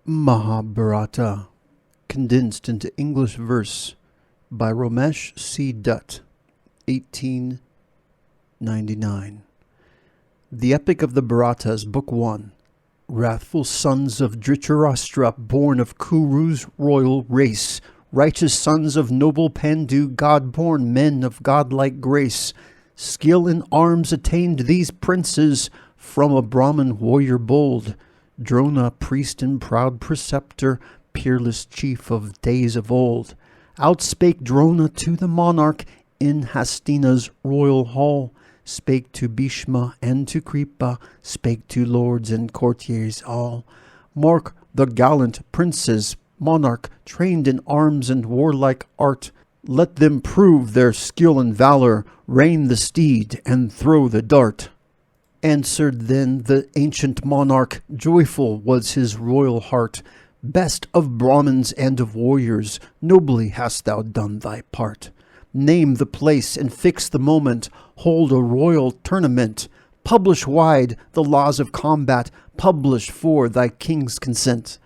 Mahabharata, condensed into English verse by Romesh C. Dutt, 1899. The Epic of the Bharatas, Book 1. Wrathful sons of Dhritarashtra, born of Kuru's royal race, righteous sons of noble Pandu, God-born men of godlike grace, skill in arms attained these princes from a Brahmin warrior bold, Drona, priest and proud preceptor, peerless chief of days of old. Outspake Drona to the monarch in Hastina's royal hall, spake to Bhishma and to Kripa, spake to lords and courtiers all. Mark the gallant princes, monarch, trained in arms and warlike art. Let them prove their skill and valor, rein the steed and throw the dart. Answered then the ancient monarch, joyful was his royal heart. Best of Brahmins and of warriors, nobly hast thou done thy part. Name the place and fix the moment, hold a royal tournament. Publish wide the laws of combat, publish for thy king's consent.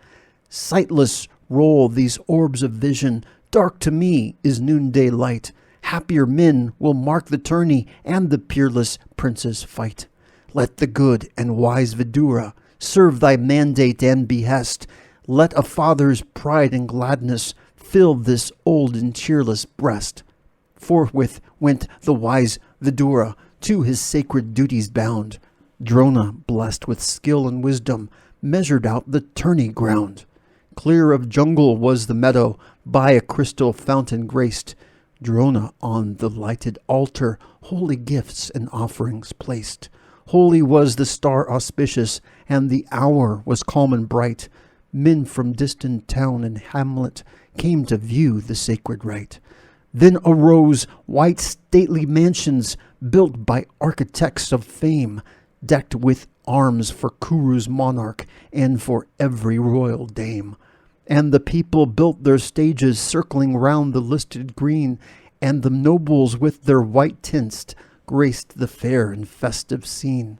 Sightless roll these orbs of vision, dark to me is noonday light. Happier men will mark the tourney and the peerless princes fight. Let the good and wise Vidura serve thy mandate and behest. Let a father's pride and gladness fill this old and cheerless breast. Forthwith went the wise Vidura, to his sacred duties bound. Drona, blessed with skill and wisdom, measured out the tourney ground. Clear of jungle was the meadow, by a crystal fountain graced. Drona on the lighted altar holy gifts and offerings placed. Holy was the star auspicious, and the hour was calm and bright. Men from distant town and hamlet came to view the sacred rite. Then arose white stately mansions built by architects of fame, decked with arms for Kuru's monarch and for every royal dame. And the people built their stages circling round the listed green, and the nobles with their white tints graced the fair and festive scene.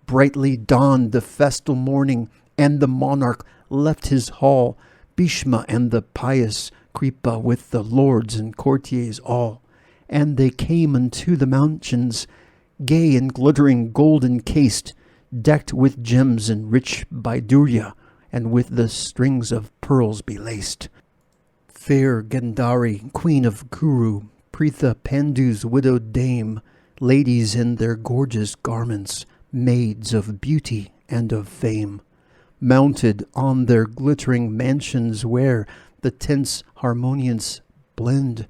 Brightly dawned the festal morning, and the monarch left his hall, Bhishma and the pious Kripa with the lords and courtiers all. And they came unto the mansions, gay and glittering gold encased, decked with gems and rich Baidurya, and with the strings of pearls belaced. Fair Gandhari, queen of Kuru, Pritha Pandu's widowed dame, ladies in their gorgeous garments, maids of beauty and of fame, mounted on their glittering mansions where the tints harmonious blend,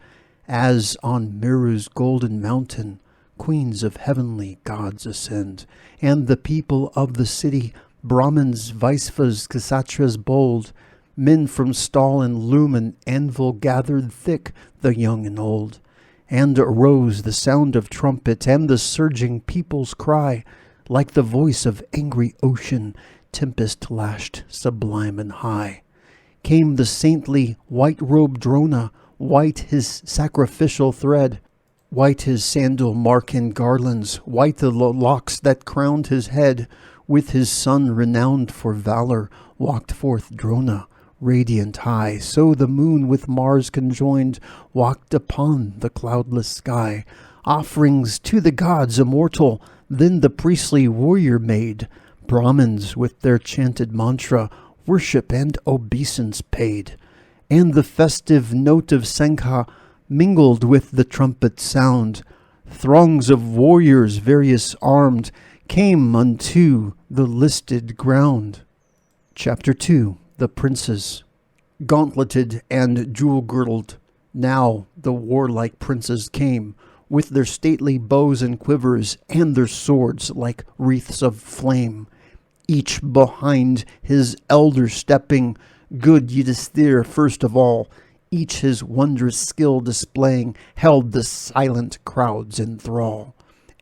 as on Meru's golden mountain queens of heavenly gods ascend. And the people of the city, Brahmins, Vaisvas, Ksatras bold, men from stall and loom and anvil, gathered thick the young and old. And arose the sound of trumpet and the surging people's cry, like the voice of angry ocean, tempest-lashed, sublime and high. Came the saintly white-robed Drona, white his sacrificial thread, white his sandal mark and garlands, white the locks that crowned his head. With his son renowned for valor walked forth Drona, radiant high. So the moon with Mars conjoined walked upon the cloudless sky. Offerings to the gods immortal then the priestly warrior made. Brahmins with their chanted mantra worship and obeisance paid. And the festive note of Sankha mingled with the trumpet sound. Throngs of warriors various armed came unto the listed ground. Chapter 2. The Princes. Gauntleted and jewel-girdled, now the warlike princes came, with their stately bows and quivers, and their swords like wreaths of flame. Each behind his elder stepping, good Yudhisthira first of all, each his wondrous skill displaying, held the silent crowds in thrall.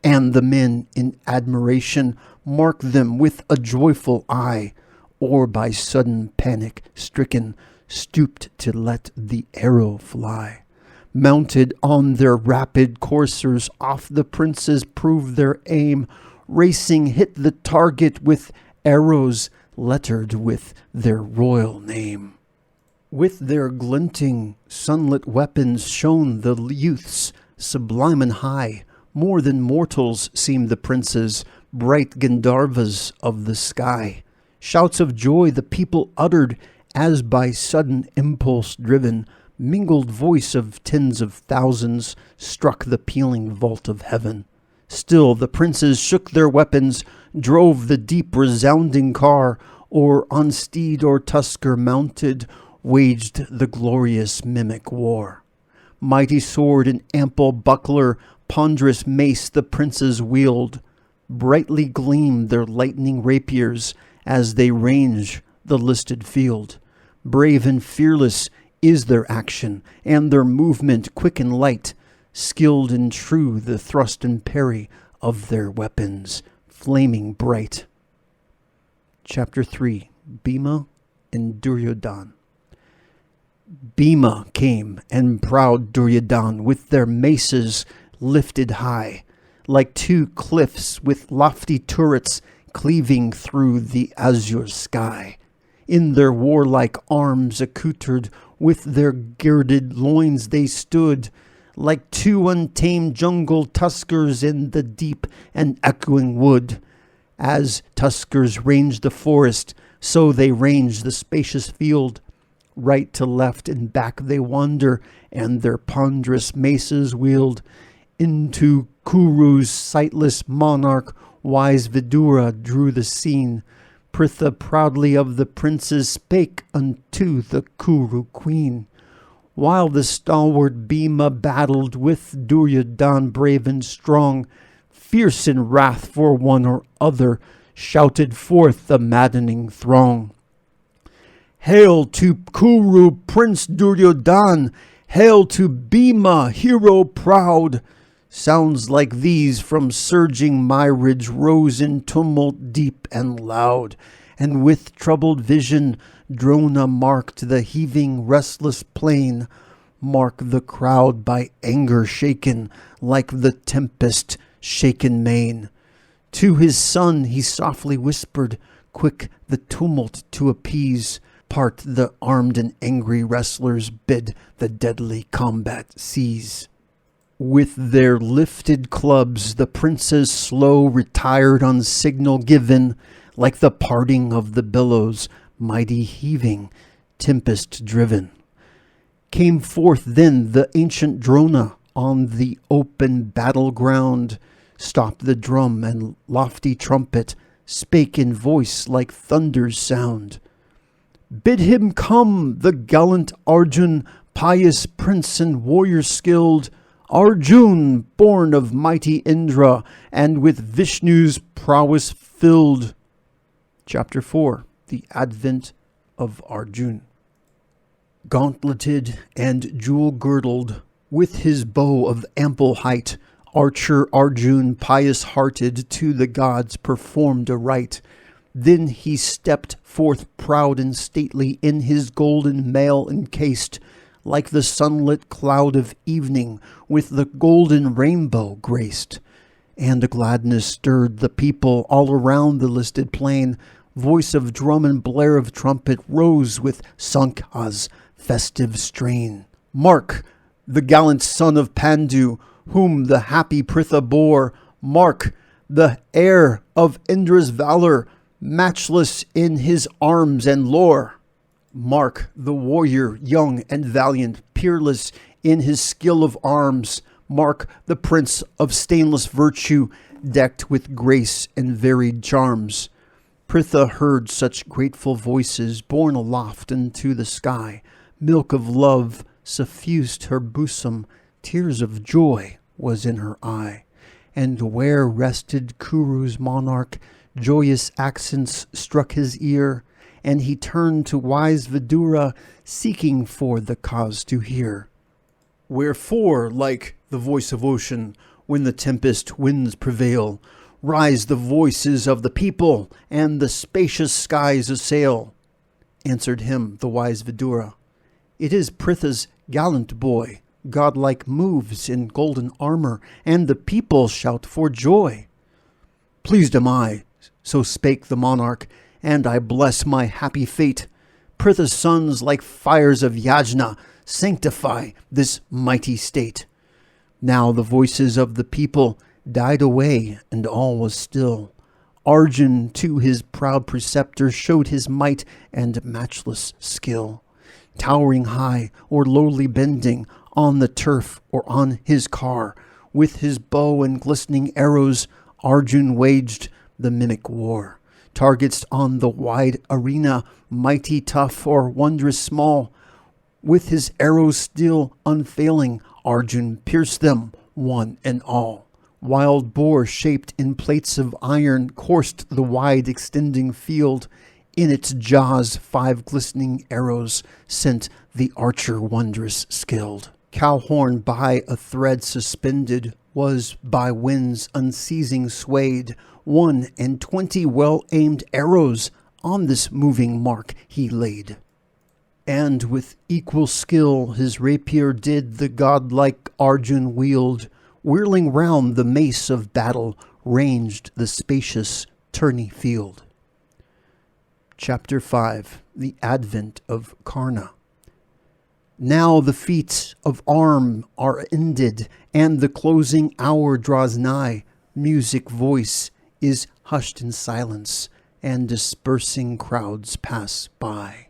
And the men in admiration marked them with a joyful eye, or by sudden panic stricken, stooped to let the arrow fly. Mounted on their rapid coursers, off the princes proved their aim, racing hit the target with arrows lettered with their royal name. With their glinting, sunlit weapons shone the youths, sublime and high. More than mortals seemed the princes, bright Gandharvas of the sky. Shouts of joy the people uttered, as by sudden impulse driven, mingled voice of tens of thousands struck the pealing vault of heaven. Still the princes shook their weapons, drove the deep resounding car, or on steed or tusker mounted, waged the glorious mimic war. Mighty sword and ample buckler, ponderous mace the princes wield. Brightly gleam their lightning rapiers as they range the listed field. Brave and fearless is their action, and their movement quick and light. Skilled and true the thrust and parry of their weapons, flaming bright. Chapter 3. Bhima and Duryodhan. Bhima came, and proud Duryodhan, with their maces lifted high, like two cliffs with lofty turrets cleaving through the azure sky. In their warlike arms accoutred, with their girded loins they stood, like two untamed jungle tuskers in the deep and echoing wood. As tuskers range the forest, so they range the spacious field. Right to left and back they wander, and their ponderous maces wield. Into Kuru's sightless monarch, wise Vidura drew the scene. Pritha proudly of the princes spake unto the Kuru queen. While the stalwart Bhima battled with Duryodhan brave and strong, fierce in wrath for one or other, shouted forth the maddening throng. Hail to Kuru Prince Duryodhan! Hail to Bhima, hero proud! Sounds like these from surging myriads rose in tumult deep and loud, and with troubled vision Drona marked the heaving restless plain, mark the crowd by anger shaken, like the tempest shaken main. To his son he softly whispered, quick the tumult to appease. Part the armed and angry wrestlers, bid the deadly combat cease. With their lifted clubs the princes slow retired on signal given, like the parting of the billows, mighty heaving, tempest driven. Came forth then the ancient Drona on the open battleground, stopped the drum and lofty trumpet, spake in voice like thunder's sound. Bid him come, the gallant Arjun, pious prince and warrior skilled, Arjun, born of mighty Indra, and with Vishnu's prowess filled. Chapter 4. The Advent of Arjun. Gauntleted and jewel-girdled, with his bow of ample height, archer Arjun, pious-hearted, to the gods performed a rite. Then he stepped forth proud and stately, in his golden mail encased, like the sunlit cloud of evening, with the golden rainbow graced. And a gladness stirred the people all around the listed plain. Voice of drum and blare of trumpet rose with Sankha's festive strain. Mark, the gallant son of Pandu, whom the happy Pritha bore. Mark, the heir of Indra's valor, matchless in his arms and lore. Mark, the warrior young and valiant, peerless in his skill of arms. Mark, the prince of stainless virtue, decked with grace and varied charms. Pritha heard such grateful voices borne aloft into the sky. Milk of love suffused her bosom, tears of joy was in her eye. And where rested Kuru's monarch, joyous accents struck his ear, and he turned to wise Vidura, seeking for the cause to hear. Wherefore, like the voice of ocean, when the tempest winds prevail, rise the voices of the people, and the spacious skies assail? Answered him the wise Vidura, it is Pritha's gallant boy, godlike moves in golden armor, and the people shout for joy. Pleased am I, so spake the monarch, and I bless my happy fate. Pritha's sons, like fires of Yajna, sanctify this mighty state. Now the voices of the people died away, and all was still. Arjun to his proud preceptor showed his might and matchless skill. Towering high or lowly bending, on the turf or on his car, with his bow and glistening arrows, Arjun waged the mimic war. Targets on the wide arena, mighty tough or wondrous small, with his arrows still unfailing, Arjun pierced them one and all. Wild boar shaped in plates of iron coursed the wide extending field. In its jaws 5 glistening arrows sent the archer wondrous skilled. Cowhorn by a thread suspended was by winds unceasing swayed. 21 well-aimed arrows on this moving mark he laid. And with equal skill his rapier did the godlike Arjun wield, whirling round the mace of battle, ranged the spacious tourney field. Chapter 5. The Advent of Karna. Now the feats of arm are ended, and the closing hour draws nigh. Music voice is hushed in silence, and dispersing crowds pass by.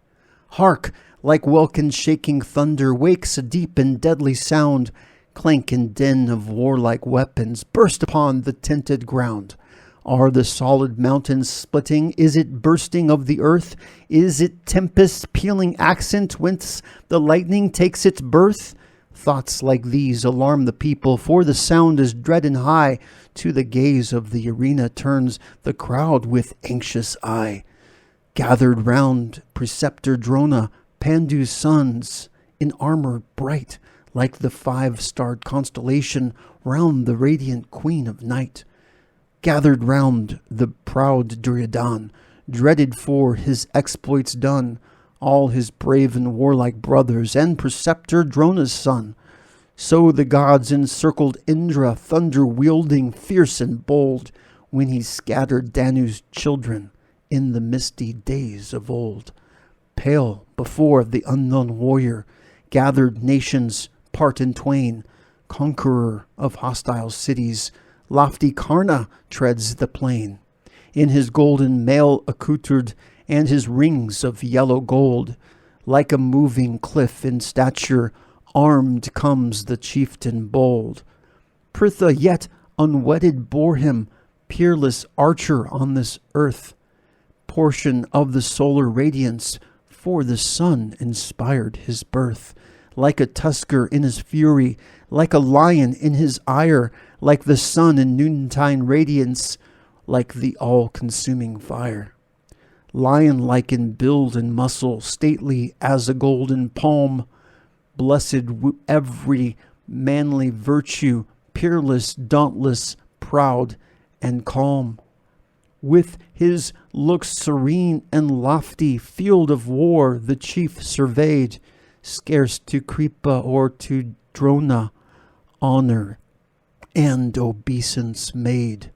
Hark! Like welkin shaking thunder wakes a deep and deadly sound. Clank and din of warlike weapons burst upon the tinted ground. Are the solid mountains splitting? Is it bursting of the earth? Is it tempest pealing accent whence the lightning takes its birth? Thoughts like these alarm the people, for the sound is dread and high. To the gaze of the arena turns the crowd with anxious eye. Gathered round Preceptor Drona, Pandu's sons, in armor bright, like the 5-starred constellation round the radiant queen of night. Gathered round the proud Duryodhan, dreaded for his exploits done, all his brave and warlike brothers, and Preceptor Drona's son. So the gods encircled Indra, thunder-wielding, fierce and bold, when he scattered Danu's children in the misty days of old. Pale before the unknown warrior, gathered nations part in twain, conqueror of hostile cities, lofty Karna treads the plain. In his golden mail accoutred, and his rings of yellow gold, like a moving cliff in stature, armed comes the chieftain bold. Pritha yet unwedded bore him, peerless archer on this earth, portion of the solar radiance, for the sun inspired his birth. Like a tusker in his fury, like a lion in his ire, like the sun in noontide radiance, like the all-consuming fire. Lion-like in build and muscle, stately as a golden palm, blessed every manly virtue, peerless, dauntless, proud, and calm. With his looks serene and lofty, field of war the chief surveyed, scarce to Kripa or to Drona honor and obeisance made.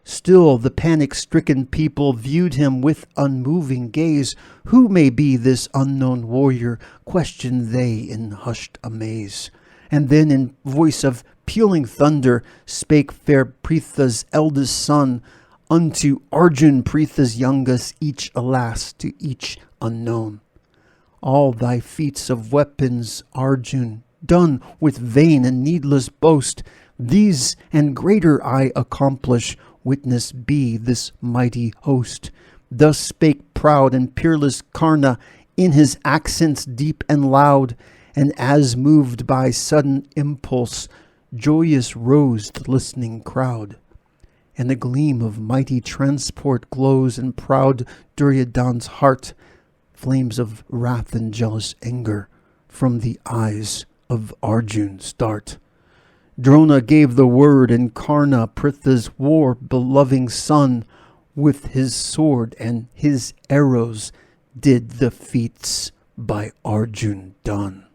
Still the panic-stricken people viewed him with unmoving gaze. Who may be this unknown warrior? Questioned they in hushed amaze. And then in voice of pealing thunder spake fair Pritha's eldest son, unto Arjun Pritha's youngest, each alas to each unknown. All thy feats of weapons, Arjun, done with vain and needless boast, these and greater I accomplish, witness be this mighty host. Thus spake proud and peerless Karna, in his accents deep and loud, and as moved by sudden impulse, joyous rose the listening crowd. And a gleam of mighty transport glows in proud Duryodhan's heart, flames of wrath and jealous anger from the eyes of Arjun start. Drona gave the word, and Karna, Pritha's war-beloving son, with his sword and his arrows did the feats by Arjun done.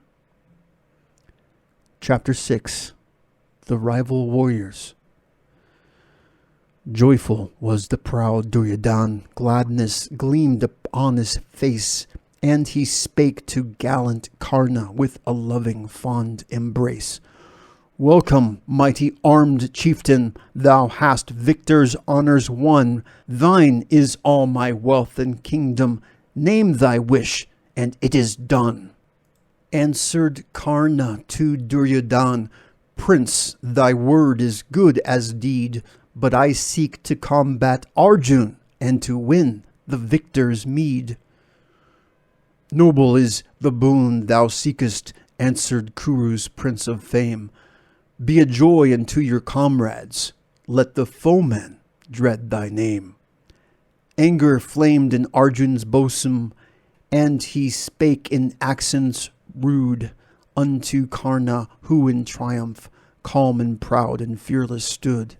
Chapter 6. The Rival Warriors. Joyful was the proud Duryodhan, gladness gleamed upon his face, and he spake to gallant Karna with a loving fond embrace. Welcome, mighty armed chieftain, thou hast victor's honours won. Thine is all my wealth and kingdom. Name thy wish, and it is done. Answered Karna to Duryodhan, Prince, thy word is good as deed, but I seek to combat Arjun and to win the victor's meed. Noble is the boon thou seekest, answered Kuru's prince of fame. Be a joy unto your comrades, let the foemen dread thy name. Anger flamed in Arjun's bosom, and he spake in accents rude unto Karna, who in triumph, calm and proud and fearless stood.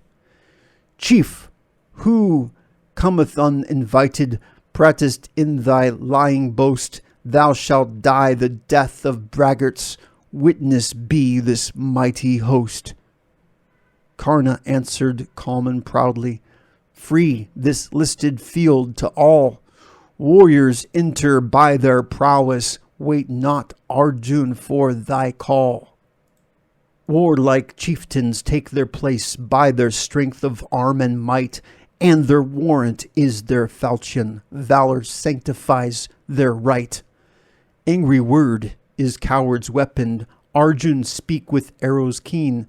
Chief, who cometh uninvited, pratest in thy lying boast, thou shalt die the death of braggarts, witness be this mighty host. Karna answered calm and proudly, Free this listed field to all. Warriors enter by their prowess, wait not, Arjun, for thy call. Warlike chieftains take their place by their strength of arm and might, and their warrant is their falchion. Valor sanctifies their right. Angry word is coward's weapon. Arjun, speak with arrows keen,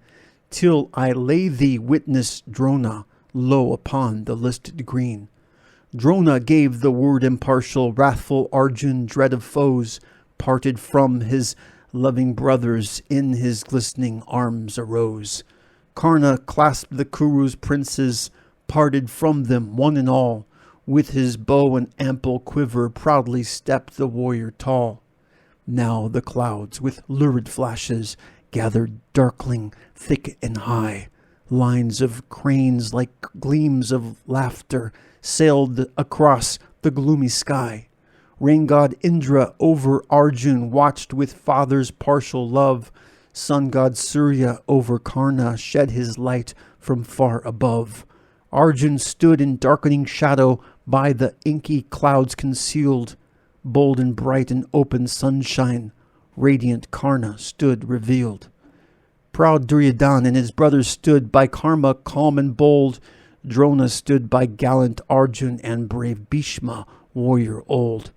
till I lay thee witness Drona low upon the listed green. Drona gave the word impartial. Wrathful Arjun, dread of foes, parted from his loving brothers, in his glistening arms arose. Karna clasped the Kuru's princes, parted from them one and all. With his bow and ample quiver proudly stepped the warrior tall. Now the clouds with lurid flashes gathered darkling thick and high. Lines of cranes like gleams of laughter sailed across the gloomy sky. Rain god Indra over Arjun watched with father's partial love. Sun god Surya over Karna shed his light from far above. Arjun stood in darkening shadow by the inky clouds concealed. Bold and bright in open sunshine, radiant Karna stood revealed. Proud Duryodhan and his brothers stood by Karma calm and bold. Drona stood by gallant Arjun and brave Bhishma, warrior old.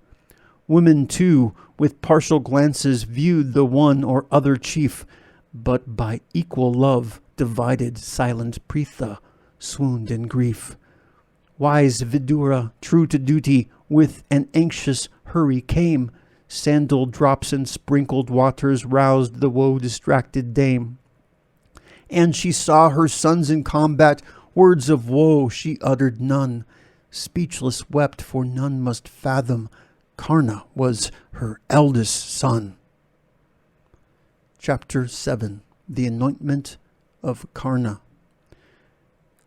Women, too, with partial glances viewed the one or other chief, but by equal love divided silent Pritha swooned in grief. Wise Vidura, true to duty, with an anxious hurry came. Sandal drops and sprinkled waters roused the woe-distracted dame. And she saw her sons in combat, words of woe she uttered none. Speechless wept, for none must fathom Karna was her eldest son. Chapter 7. The Anointment of Karna.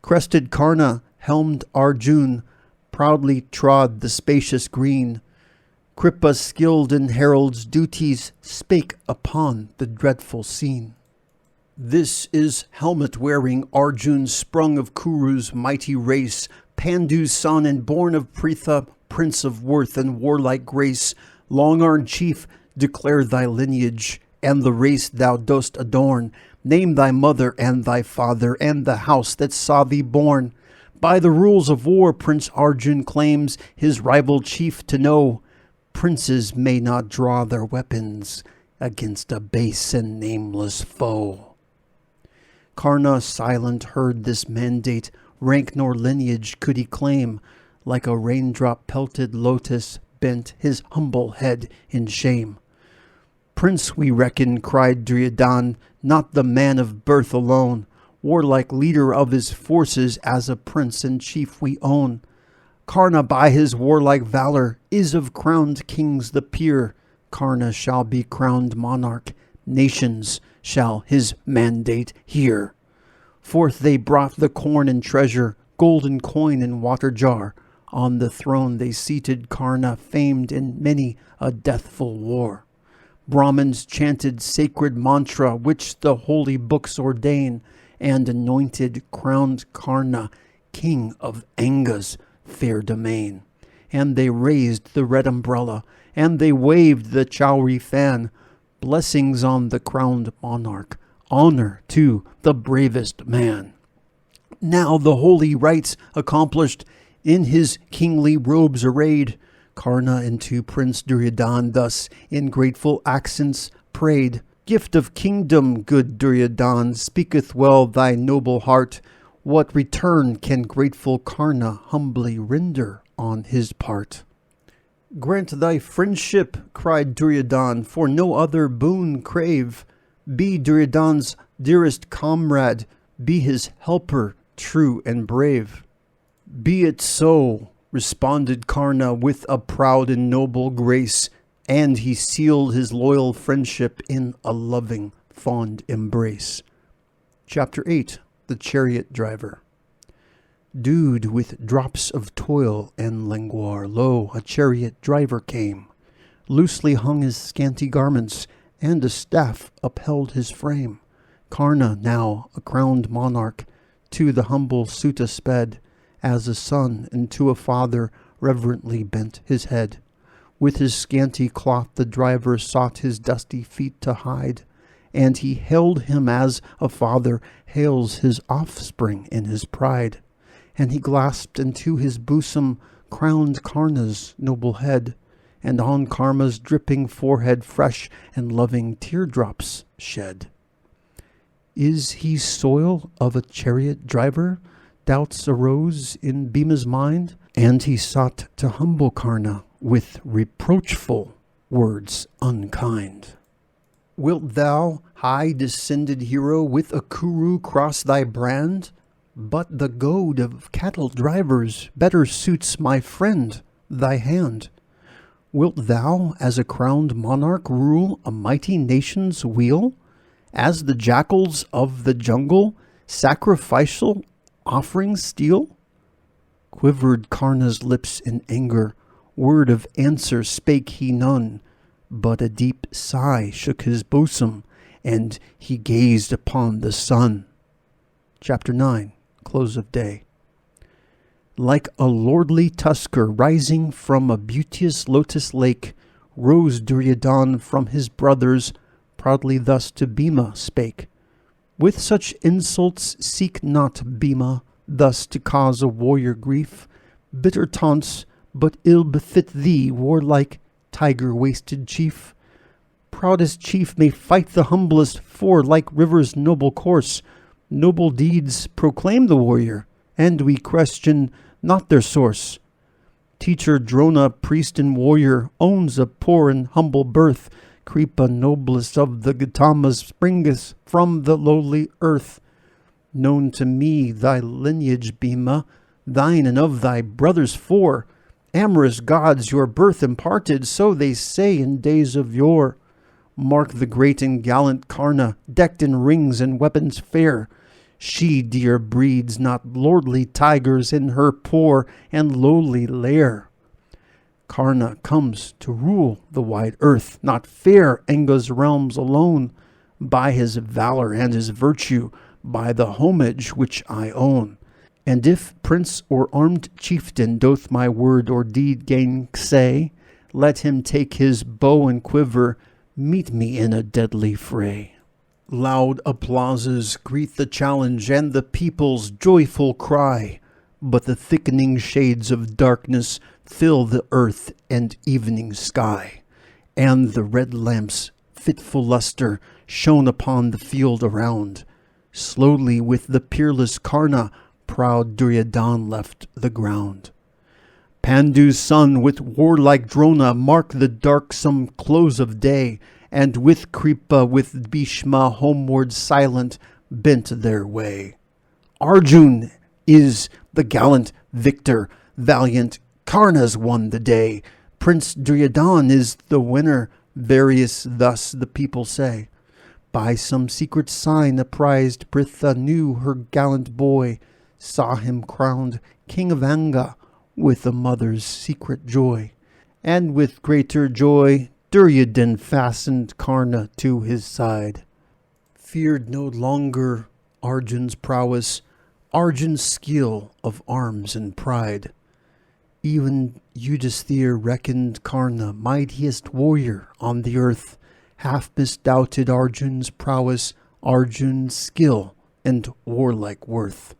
Crested Karna, helmed Arjun, proudly trod the spacious green. Kripa, skilled in herald's duties, spake upon the dreadful scene. This is helmet-wearing Arjun, sprung of Kuru's mighty race, Pandu's son and born of Pritha, prince of worth and warlike grace. Long-armed chief, declare thy lineage, and the race thou dost adorn. Name thy mother and thy father, and the house that saw thee born. By the rules of war, Prince Arjun claims his rival chief to know. Princes may not draw their weapons against a base and nameless foe. Karna silent heard this mandate, rank nor lineage could he claim. Like a raindrop-pelted lotus bent his humble head in shame. Prince we reckon, cried Duryodhan, not the man of birth alone. Warlike leader of his forces, as a prince and chief we own. Karna by his warlike valor is of crowned kings the peer. Karna shall be crowned monarch, nations shall his mandate hear. Forth they brought the corn and treasure, golden coin and water jar. On the throne they seated Karna, famed in many a deathful war. Brahmins chanted sacred mantra, which the holy books ordain, and anointed crowned Karna king of Anga's fair domain. And they raised the red umbrella, and they waved the chowry fan. Blessings on the crowned monarch, honor to the bravest man. Now the holy rites accomplished, in his kingly robes arrayed, Karna into Prince Duryodhan thus in grateful accents prayed. Gift of kingdom, good Duryodhan, speaketh well thy noble heart. What return can grateful Karna humbly render on his part? Grant thy friendship, cried Duryodhan, for no other boon crave. Be Duryodhan's dearest comrade, be his helper, true and brave. Be it so, responded Karna with a proud and noble grace, and he sealed his loyal friendship in a loving, fond embrace. Chapter 8. The Chariot Driver. Dewed with drops of toil and languor, lo, a chariot driver came. Loosely hung his scanty garments, and a staff upheld his frame. Karna, now a crowned monarch, to the humble suita sped, as a son into a father reverently bent his head. With his scanty cloth the driver sought his dusty feet to hide, and he hailed him as a father hails his offspring in his pride. And he clasped into his bosom crowned Karna's noble head, and on Karma's dripping forehead fresh and loving teardrops shed. Is he soil of a chariot driver? Doubts arose in Bhima's mind, and he sought to humble Karna with reproachful words unkind. Wilt thou, high descended hero, with a Kuru cross thy brand? But the goad of cattle drivers better suits my friend, thy hand. Wilt thou, as a crowned monarch, rule a mighty nation's wheel? As the jackals of the jungle, sacrificial offerings steal? Quivered Karna's lips in anger, word of answer spake he none, but a deep sigh shook his bosom, and he gazed upon the sun. Chapter 9. Close of Day. Like a lordly tusker rising from a beauteous lotus lake, rose Duryodhan from his brothers, proudly thus to Bhima spake. With such insults seek not, Bhima, thus to cause a warrior grief. Bitter taunts but ill befit thee, warlike, tiger-waisted chief. Proudest chief may fight the humblest, for, like river's noble course, noble deeds proclaim the warrior, and we question not their source. Teacher Drona, priest and warrior, owns a poor and humble birth. Kripa, noblest of the Gautamas, springeth from the lowly earth. Known to me thy lineage, Bhima, thine and of thy brothers four. Amorous gods your birth imparted, so they say in days of yore. Mark the great and gallant Karna, decked in rings and weapons fair. She, dear, breeds not lordly tigers in her poor and lowly lair. Karna comes to rule the wide earth, not fair Anga's realms alone, by his valor and his virtue, by the homage which I own. And if prince or armed chieftain doth my word or deed gainsay, let him take his bow and quiver, meet me in a deadly fray. Loud applauses greet the challenge and the people's joyful cry, but the thickening shades of darkness fill the earth and evening sky, and the red lamps' fitful luster shone upon the field around. Slowly with the peerless Karna, proud Duryodhan left the ground. Pandu's son with warlike Drona mark the darksome close of day, and with Kripa, with Bhishma, homeward silent bent their way. Arjun is the gallant victor, valiant Karna's won the day. Prince Duryodhan is the winner, various thus the people say. By some secret sign apprised Pritha knew her gallant boy, saw him crowned king of Anga with a mother's secret joy. And with greater joy Duryodhan fastened Karna to his side. Feared no longer Arjun's prowess, Arjun's skill of arms and pride. Even Yudhisthira reckoned Karna mightiest warrior on the earth, half misdoubted Arjun's prowess, Arjun's skill, and warlike worth.